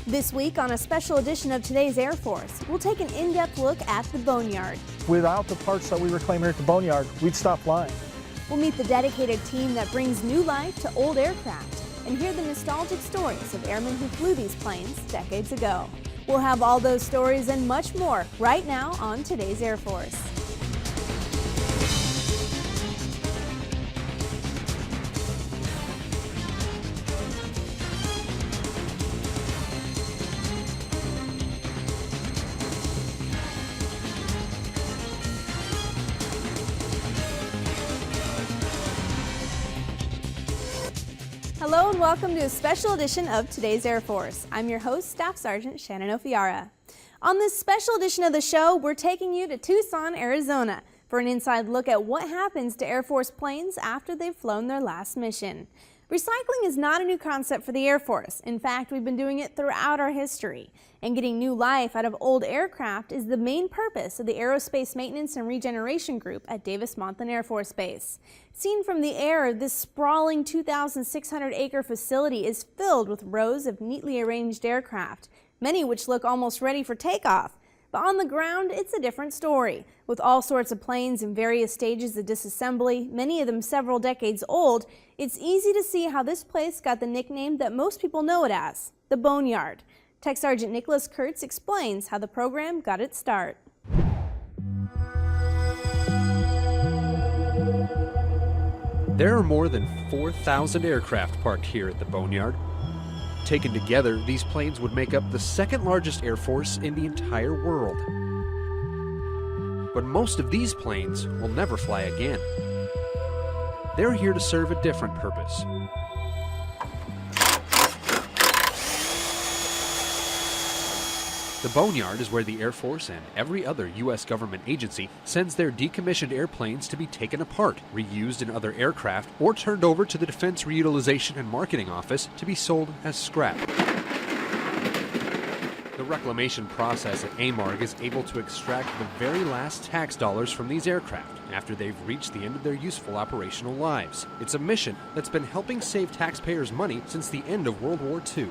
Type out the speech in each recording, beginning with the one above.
This week on a special edition of Today's Air Force, we'll take an in-depth look at the Boneyard. Without the parts that we reclaim here at the Boneyard, we'd stop flying. We'll meet the dedicated team that brings new life to old aircraft and hear the nostalgic stories of airmen who flew these planes decades ago. We'll have all those stories and much more right now on Today's Air Force. Hello and welcome to a special edition of Today's Air Force. I'm your host, Staff Sergeant Shannon Ofiara. On this special edition of the show, we're taking you to Tucson, Arizona for an inside look at what happens to Air Force planes after they've flown their last mission. Recycling is not a new concept for the Air Force. In fact, we've been doing it throughout our history. And getting new life out of old aircraft is the main purpose of the Aerospace Maintenance and Regeneration Group at Davis-Monthan Air Force Base. Seen from the air, this sprawling 2,600-acre facility is filled with rows of neatly arranged aircraft, many which look almost ready for takeoff. But on the ground, it's a different story. With all sorts of planes in various stages of disassembly, many of them several decades old, it's easy to see how this place got the nickname that most people know it as, the Boneyard. Tech Sergeant Nicholas Kurtz explains how the program got its start. There are more than 4,000 aircraft parked here at the Boneyard. Taken together, these planes would make up the second largest air force in the entire world. But most of these planes will never fly again. They're here to serve a different purpose. The Boneyard is where the Air Force and every other U.S. government agency sends their decommissioned airplanes to be taken apart, reused in other aircraft, or turned over to the Defense Reutilization and Marketing Office to be sold as scrap. The reclamation process at AMARG is able to extract the very last tax dollars from these aircraft after they've reached the end of their useful operational lives. It's a mission that's been helping save taxpayers money since the end of World War II.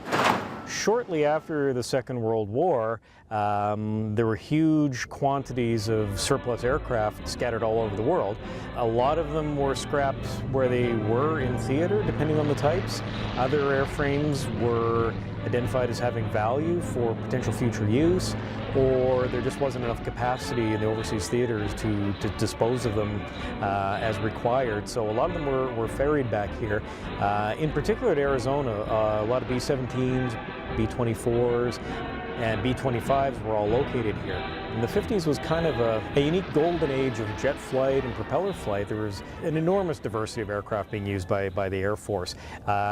Shortly after the Second World War, there were huge quantities of surplus aircraft scattered all over the world. A lot of them were scrapped where they were in theater, depending on the types. Other airframes were identified as having value for potential future use, or there just wasn't enough capacity in the overseas theaters to dispose of them as required. So a lot of them were ferried back here. In particular at Arizona, a lot of B-17s, B-24s, and B-25s were all located here. And the 50s was kind of a unique golden age of jet flight and propeller flight. There was an enormous diversity of aircraft being used by the Air Force,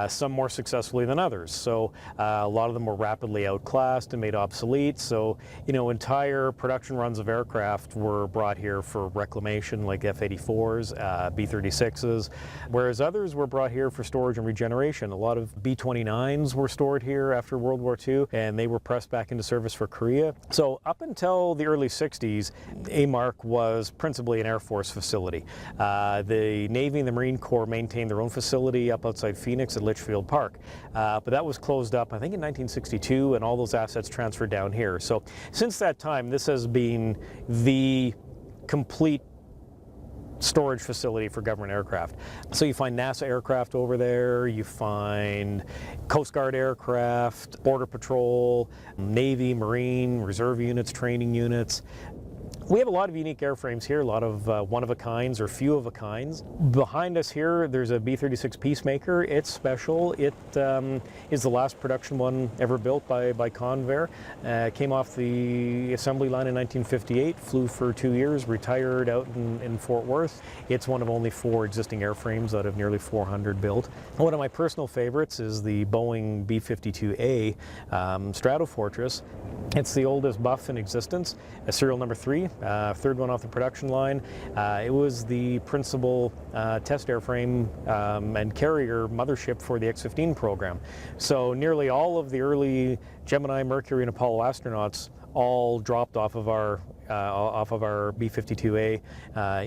some more successfully than others. So a lot of them were rapidly outclassed and made obsolete. So, you know, entire production runs of aircraft were brought here for reclamation, like F-84s, B-36s, whereas others were brought here for storage and regeneration. A lot of B-29s were stored here after World War II, and they were pressed back into service for Korea. So up until the early 60s, AMARC was principally an Air Force facility. The Navy and the Marine Corps maintained their own facility up outside Phoenix at Litchfield Park. But that was closed up, I think, in 1962, and all those assets transferred down here. So since that time, this has been the complete storage facility for government aircraft. So you find NASA aircraft over there, you find Coast Guard aircraft, Border Patrol, Navy, Marine, Reserve units, training units. We have a lot of unique airframes here, a lot of one-of-a-kinds or few-of-a-kinds. Behind us here, there's a B-36 Peacemaker. It's special. It is the last production one ever built by Convair. Came off the assembly line in 1958, flew for 2 years, retired out in Fort Worth. It's one of only 4 existing airframes out of nearly 400 built. One of my personal favorites is the Boeing B-52A Stratofortress. It's the oldest Buff in existence, serial number 3. Third one off the production line. It was the principal test airframe and carrier mothership for the X-15 program. So nearly all of the early Gemini, Mercury, and Apollo astronauts all dropped off of our B-52A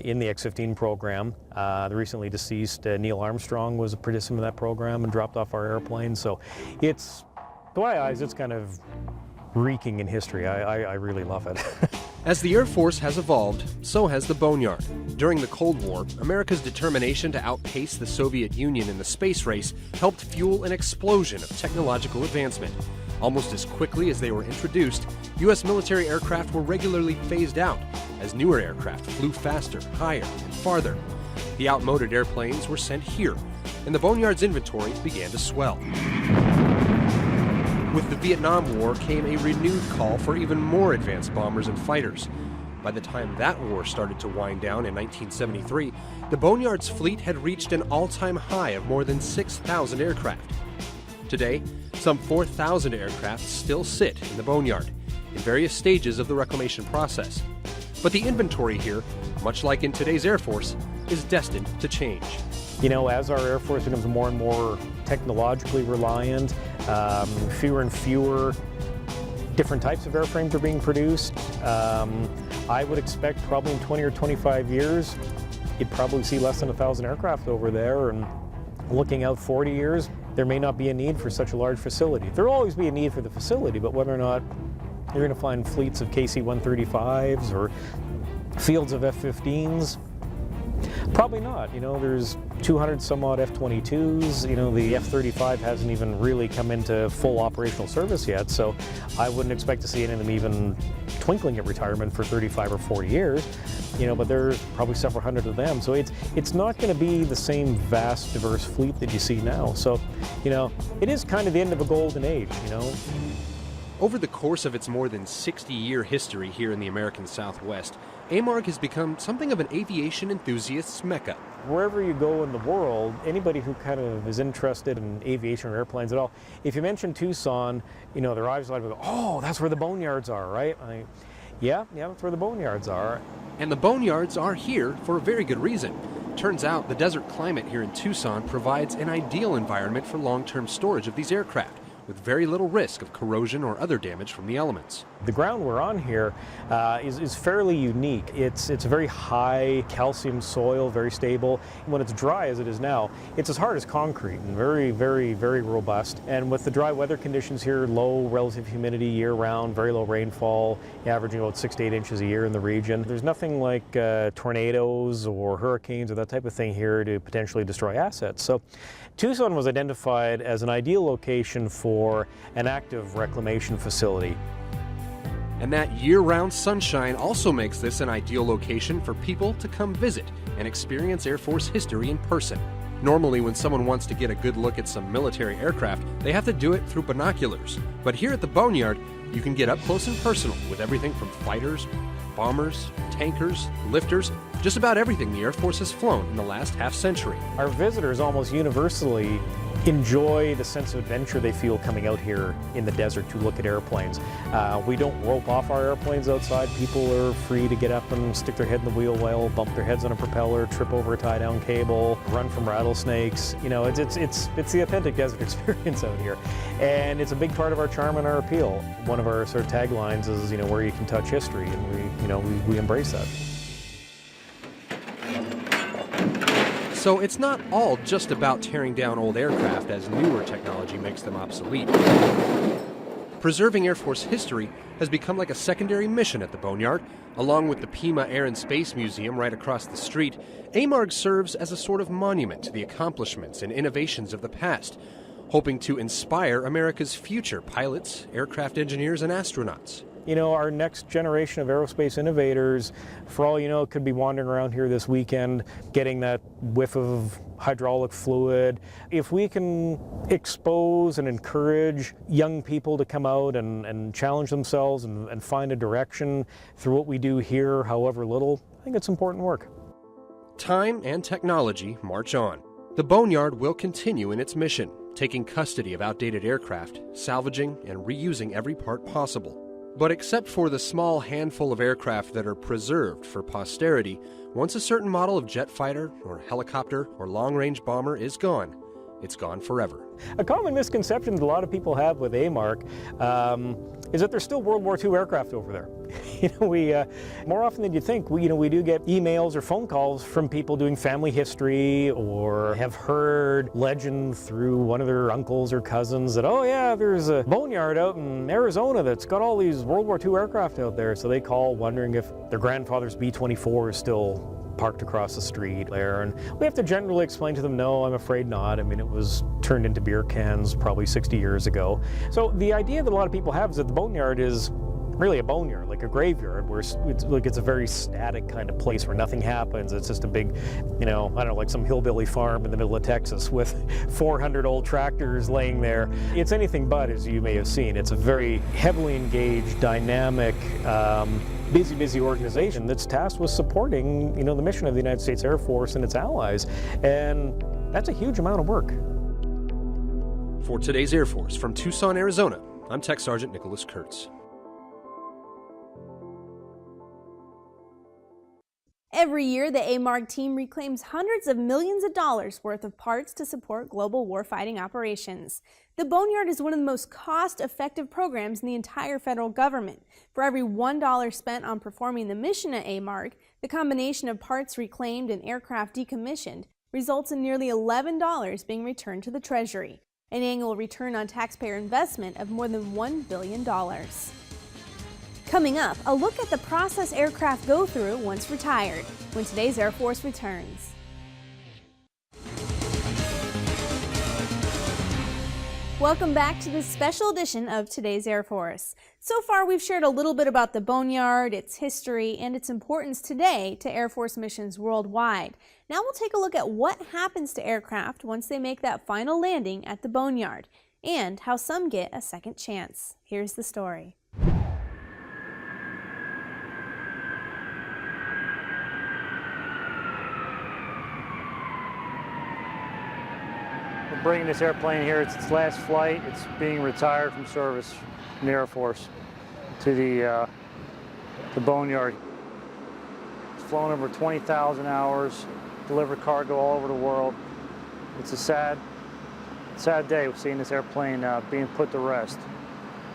in the X-15 program. The recently deceased Neil Armstrong was a participant in that program and dropped off our airplane. So it's To my eyes, it's kind of reeking in history. I really love it. As the Air Force has evolved, so has the Boneyard. During the Cold War, America's determination to outpace the Soviet Union in the space race helped fuel an explosion of technological advancement. Almost as quickly as they were introduced, U.S. military aircraft were regularly phased out as newer aircraft flew faster, higher, and farther. The outmoded airplanes were sent here, and the Boneyard's inventory began to swell. With the Vietnam War came a renewed call for even more advanced bombers and fighters. By the time that war started to wind down in 1973, the Boneyard's fleet had reached an all-time high of more than 6,000 aircraft. Today, some 4,000 aircraft still sit in the Boneyard, in various stages of the reclamation process. But the inventory here, much like in today's Air Force, is destined to change. You know, as our Air Force becomes more and more technologically reliant, fewer and fewer different types of airframes are being produced. I would expect probably in 20 or 25 years, you'd probably see less than 1,000 aircraft over there. And looking out 40 years, there may not be a need for such a large facility. There will always be a need for the facility, but whether or not you're going to find fleets of KC-135s or fields of F-15s, probably not. You know, there's 200 some odd F-22s. You know, the F-35 hasn't even really come into full operational service yet, so I wouldn't expect to see any of them even twinkling at retirement for 35 or 40 years. You know, but there's probably several hundred of them, so it's not going to be the same vast, diverse fleet that you see now. So, you know, it is kind of the end of a golden age, you know. Over the course of its more than 60-year history here in the American Southwest, AMARG has become something of an aviation enthusiast's mecca. Wherever you go in the world, anybody who kind of is interested in aviation or airplanes at all, if you mention Tucson, you know, their eyes light up and go, oh, that's where the Boneyards are, right? Yeah, that's where the Boneyards are. And the Boneyards are here for a very good reason. Turns out the desert climate here in Tucson provides an ideal environment for long-term storage of these aircraft, with very little risk of corrosion or other damage from the elements. The ground we're on here is fairly unique. It's a very high calcium soil, very stable. When it's dry as it is now, it's as hard as concrete and very, very, very robust. And with the dry weather conditions here, low relative humidity year-round, very low rainfall, averaging about 6 to 8 inches a year in the region, there's nothing like tornadoes or hurricanes or that type of thing here to potentially destroy assets. So Tucson was identified as an ideal location for an active reclamation facility. And that year-round sunshine also makes this an ideal location for people to come visit and experience Air Force history in person. Normally, when someone wants to get a good look at some military aircraft, they have to do it through binoculars. But here at the Boneyard, you can get up close and personal with everything from fighters, bombers, tankers, lifters, just about everything the Air Force has flown in the last half-century. Our visitors almost universally enjoy the sense of adventure they feel coming out here in the desert to look at airplanes. We don't rope off our airplanes outside. People are free to get up and stick their head in the wheel well, bump their heads on a propeller, trip over a tie-down cable, run from rattlesnakes. You know, it's the authentic desert experience out here. And it's a big part of our charm and our appeal. One of our sort of taglines is, you know, where you can touch history, and we embrace that. So it's not all just about tearing down old aircraft as newer technology makes them obsolete. Preserving Air Force history has become like a secondary mission at the Boneyard. Along with the Pima Air and Space Museum right across the street, AMARG serves as a sort of monument to the accomplishments and innovations of the past, hoping to inspire America's future pilots, aircraft engineers, and astronauts. You know, our next generation of aerospace innovators, for all you know, could be wandering around here this weekend, getting that whiff of hydraulic fluid. If we can expose and encourage young people to come out and challenge themselves and find a direction through what we do here, however little, I think it's important work. Time and technology march on. The Boneyard will continue in its mission, taking custody of outdated aircraft, salvaging and reusing every part possible. But except for the small handful of aircraft that are preserved for posterity, once a certain model of jet fighter or helicopter or long-range bomber is gone, it's gone forever. A common misconception that a lot of people have with AMARC is that there's still World War II aircraft over there. We more often than you think, we do get emails or phone calls from people doing family history or have heard legend through one of their uncles or cousins that, oh yeah, there's a Boneyard out in Arizona that's got all these World War II aircraft out there. So they call wondering if their grandfather's B-24 is still parked across the street there, and we have to generally explain to them, no, I'm afraid not. I mean, it was turned into beer cans probably 60 years ago. So the idea that a lot of people have is that the Boneyard is really a boneyard, like a graveyard, where it's a very static kind of place where nothing happens. It's just a big, I don't know, like some hillbilly farm in the middle of Texas with 400 old tractors laying there. It's anything but, as you may have seen. It's a very heavily engaged, dynamic, busy organization that's tasked with supporting, the mission of the United States Air Force and its allies. And that's a huge amount of work. For today's Air Force from Tucson, Arizona, I'm Tech Sergeant Nicholas Kurtz. Every year, the AMARC team reclaims hundreds of millions of dollars worth of parts to support global warfighting operations. The Boneyard is one of the most cost-effective programs in the entire federal government. For every $1 spent on performing the mission at AMARC, the combination of parts reclaimed and aircraft decommissioned results in nearly $11 being returned to the Treasury, an annual return on taxpayer investment of more than $1 billion. Coming up, a look at the process aircraft go through once retired, when today's Air Force returns. Welcome back to this special edition of Today's Air Force. So far, we've shared a little bit about the Boneyard, its history, and its importance today to Air Force missions worldwide. Now we'll take a look at what happens to aircraft once they make that final landing at the Boneyard, and how some get a second chance. Here's the story. We're bringing this airplane here. It's its last flight. It's being retired from service in the Air Force to the Boneyard. It's flown over 20,000 hours, delivered cargo all over the world. It's a sad day of seeing this airplane being put to rest.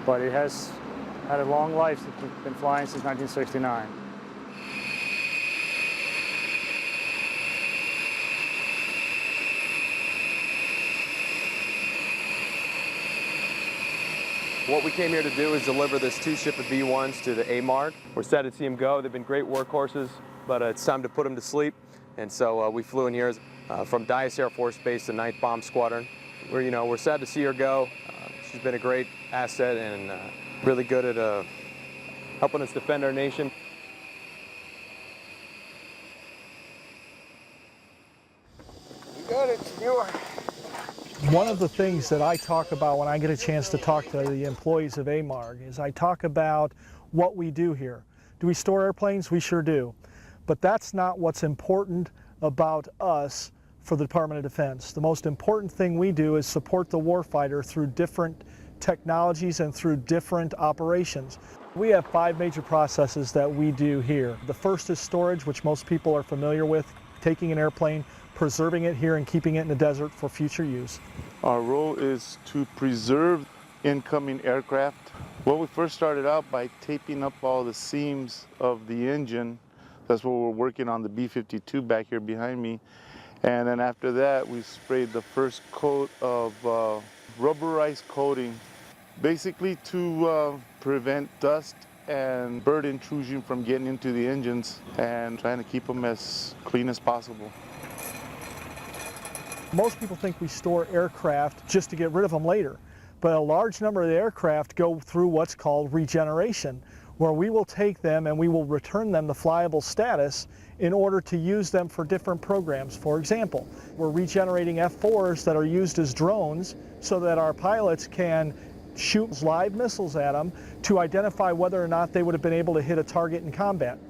But it has had a long life. It's been flying since 1969. What we came here to do is deliver this two-ship of B-1s to the AMARC. We're sad to see them go. They've been great workhorses, but it's time to put them to sleep. And so we flew in here from Dyess Air Force Base, the 9th Bomb Squadron. We're sad to see her go. She's been a great asset and really good at helping us defend our nation. You got it, senor. One of the things that I talk about when I get a chance to talk to the employees of AMARC is I talk about what we do here. Do we store airplanes? We sure do. But that's not what's important about us for the Department of Defense. The most important thing we do is support the warfighter through different technologies and through different operations. We have 5 major processes that we do here. The first is storage, which most people are familiar with, taking an airplane, preserving it here and keeping it in the desert for future use. Our role is to preserve incoming aircraft. Well, we first started out by taping up all the seams of the engine. That's what we're working on, the B-52 back here behind me. And then after that, we sprayed the first coat of rubberized coating, basically to prevent dust and bird intrusion from getting into the engines and trying to keep them as clean as possible. Most people think we store aircraft just to get rid of them later, but a large number of the aircraft go through what's called regeneration, where we will take them and we will return them to flyable status in order to use them for different programs. For example, we're regenerating F-4s that are used as drones so that our pilots can shoot live missiles at them to identify whether or not they would have been able to hit a target in combat.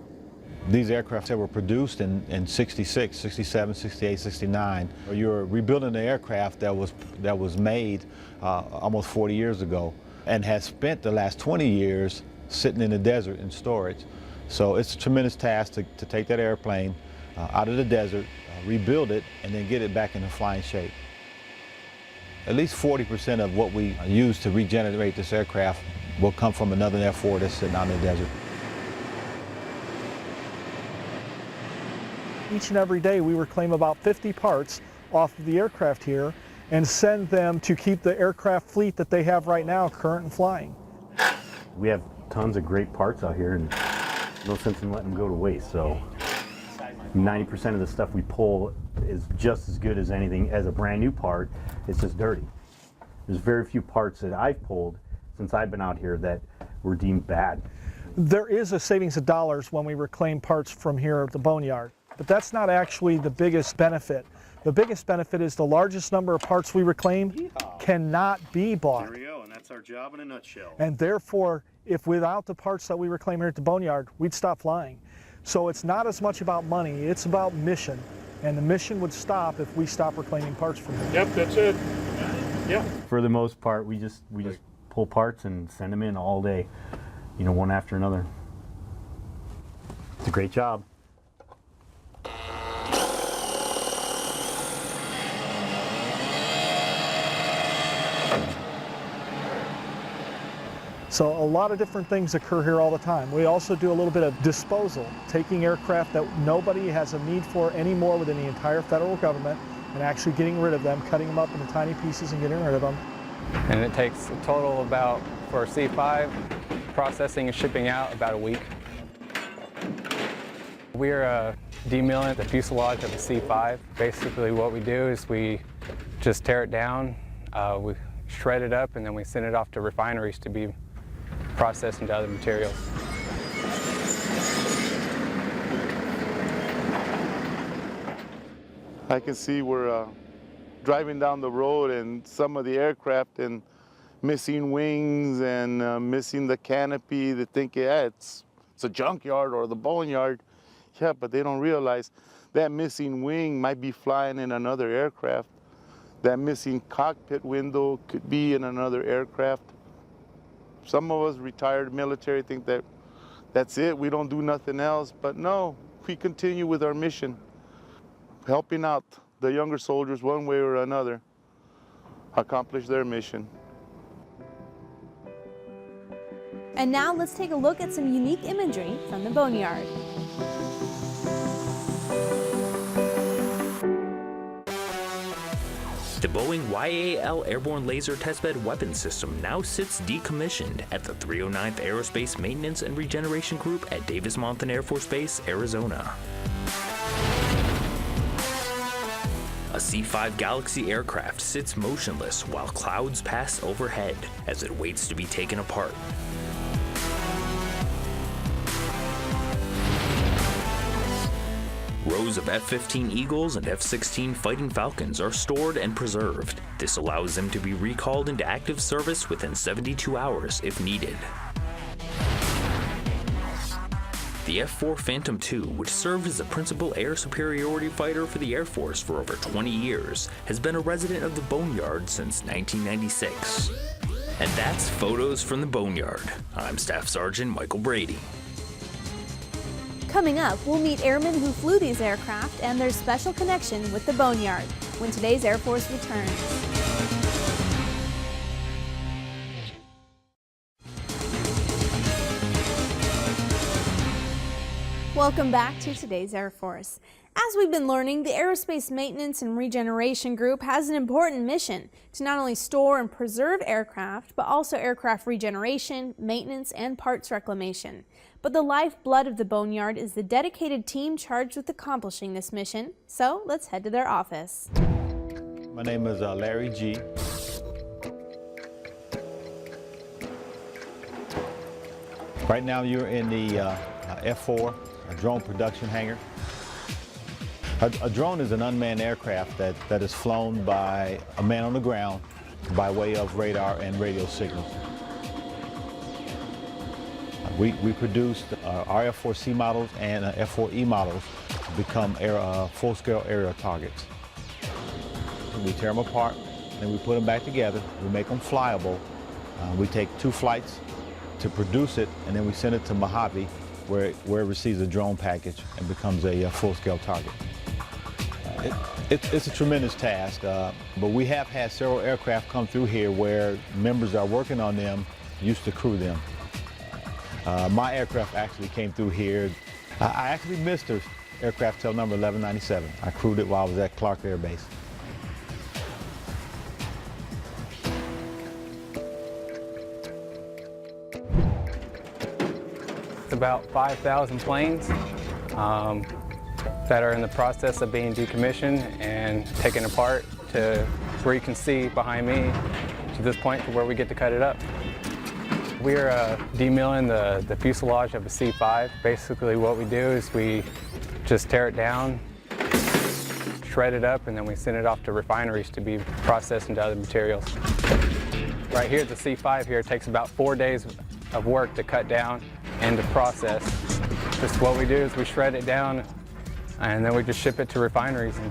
These aircraft that were produced in 66, 67, 68, 69, you're rebuilding an aircraft that was made almost 40 years ago and has spent the last 20 years sitting in the desert in storage. So it's a tremendous task to take that airplane out of the desert, rebuild it, and then get it back into flying shape. At least 40% of what we use to regenerate this aircraft will come from another F-4 that's sitting out in the desert. Each and every day we reclaim about 50 parts off of the aircraft here and send them to keep the aircraft fleet that they have right now current and flying. We have tons of great parts out here and no sense in letting them go to waste. So 90% of the stuff we pull is just as good as anything as a brand new part. It's just dirty. There's very few parts that I've pulled since I've been out here that were deemed bad. There is a savings of dollars when we reclaim parts from here at the Boneyard, but that's not actually the biggest benefit. The biggest benefit is the largest number of parts we reclaim cannot be bought. There we go, and that's our job in a nutshell. And therefore, if without the parts that we reclaim here at the Boneyard, we'd stop flying. So it's not as much about money, it's about mission. And the mission would stop if we stop reclaiming parts from here. Yep, that's it. Yeah. For the most part, we just pull parts and send them in all day, you know, one after another. It's a great job. So a lot of different things occur here all the time. We also do a little bit of disposal, taking aircraft that nobody has a need for anymore within the entire federal government and actually getting rid of them, cutting them up into tiny pieces and getting rid of them. And it takes a total about, for a C5, processing and shipping out about a week. We're demilling the fuselage of the C5. Basically what we do is we just tear it down, we shred it up, and then we send it off to refineries to be processed into other materials. I can see we're driving down the road and some of the aircraft and missing wings and missing the canopy. They think, yeah, it's a junkyard or the Boneyard. Yeah, but they don't realize that missing wing might be flying in another aircraft. That missing cockpit window could be in another aircraft. Some of us retired military think that that's it, we don't do nothing else. But no, we continue with our mission, helping out the younger soldiers one way or another accomplish their mission. And now let's take a look at some unique imagery from the Boneyard. The Boeing YAL Airborne Laser Testbed Weapon System now sits decommissioned at the 309th Aerospace Maintenance and Regeneration Group at Davis-Monthan Air Force Base, Arizona. A C-5 Galaxy aircraft sits motionless while clouds pass overhead as it waits to be taken apart. Rows of F-15 Eagles and F-16 Fighting Falcons are stored and preserved. This allows them to be recalled into active service within 72 hours if needed. The F-4 Phantom II, which served as the principal air superiority fighter for the Air Force for over 20 years, has been a resident of the Boneyard since 1996. And that's Photos from the Boneyard. I'm Staff Sergeant Michael Brady. Coming up, we'll meet airmen who flew these aircraft and their special connection with the Boneyard when today's Air Force returns. Welcome back to today's Air Force. As we've been learning, the Aerospace Maintenance and Regeneration Group has an important mission to not only store and preserve aircraft, but also aircraft regeneration, maintenance, and parts reclamation. But the lifeblood of the Boneyard is the dedicated team charged with accomplishing this mission. So let's head to their office. My name is Larry G. Right now you're in the F-4, a drone production hangar. A drone is an unmanned aircraft that is flown by a man on the ground by way of radar and radio signals. We produced our F-4C models and F-4E models to become full-scale aerial targets. We tear them apart, then we put them back together, we make them flyable. We take 2 flights to produce it, and then we send it to Mojave, where it receives a drone package and becomes a full-scale target. It's a tremendous task, but we have had several aircraft come through here where members that are working on them used to crew them. My aircraft actually came through here. I actually missed the aircraft tail number 1197. I crewed it while I was at Clark Air Base. It's about 5,000 planes that are in the process of being decommissioned and taken apart to where you can see behind me to this point to where we get to cut it up. We're demilling the fuselage of a C-5. Basically what we do is we just tear it down, shred it up, and then we send it off to refineries to be processed into other materials. Right here, the C-5 here takes about 4 days of work to cut down and to process. Just what we do is we shred it down and then we just ship it to refineries. And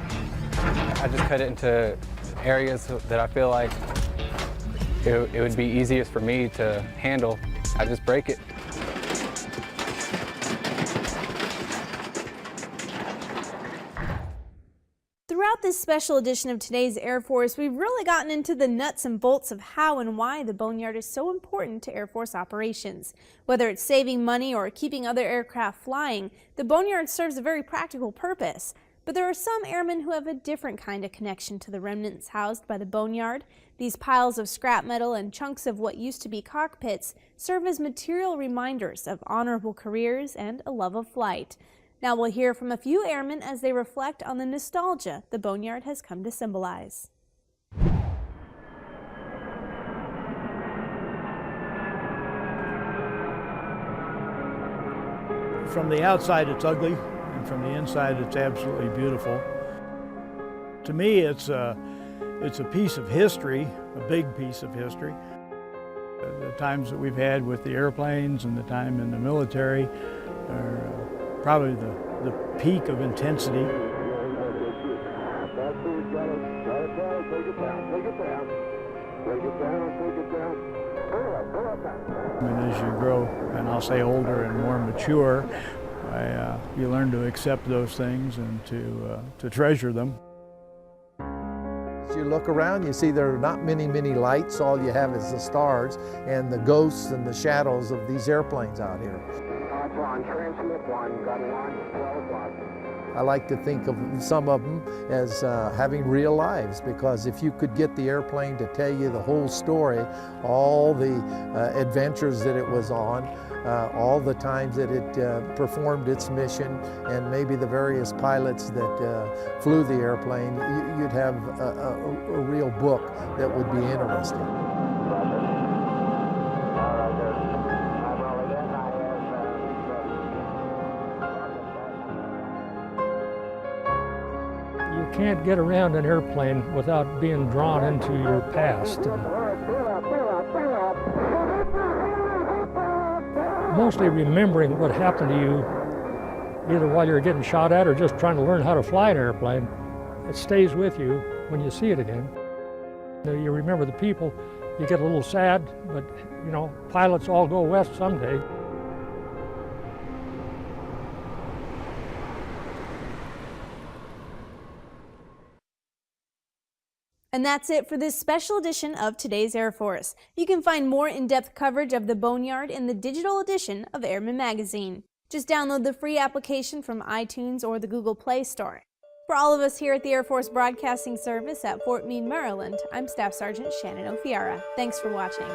I just cut it into areas that I feel like it would be easiest for me to handle. I just break it. Throughout this special edition of Today's Air Force, we've really gotten into the nuts and bolts of how and why the Boneyard is so important to Air Force operations. Whether it's saving money or keeping other aircraft flying, the Boneyard serves a very practical purpose. But there are some airmen who have a different kind of connection to the remnants housed by the Boneyard. These piles of scrap metal and chunks of what used to be cockpits serve as material reminders of honorable careers and a love of flight. Now we'll hear from a few airmen as they reflect on the nostalgia the Boneyard has come to symbolize. From the outside it's ugly, and from the inside it's absolutely beautiful. To me it's a piece of history, a big piece of history. The times that we've had with the airplanes and the time in the military are probably the peak of intensity. And as you grow, and I'll say older and more mature, you learn to accept those things and to treasure them. As you look around, you see there are not many lights. All you have is the stars and the ghosts and the shadows of these airplanes out here. I like to think of some of them as having real lives, because if you could get the airplane to tell you the whole story, all the adventures that it was on, all the times that it performed its mission, and maybe the various pilots that flew the airplane, you'd have a real book that would be interesting. You can't get around an airplane without being drawn into your past. Mostly remembering what happened to you, either while you're getting shot at or just trying to learn how to fly an airplane. It stays with you when you see it again. You remember the people, you get a little sad, but you know, pilots all go west someday. And that's it for this special edition of Today's Air Force. You can find more in-depth coverage of the Boneyard in the digital edition of Airman Magazine. Just download the free application from iTunes or the Google Play Store. For all of us here at the Air Force Broadcasting Service at Fort Meade, Maryland, I'm Staff Sergeant Shannon O'Fiara. Thanks for watching.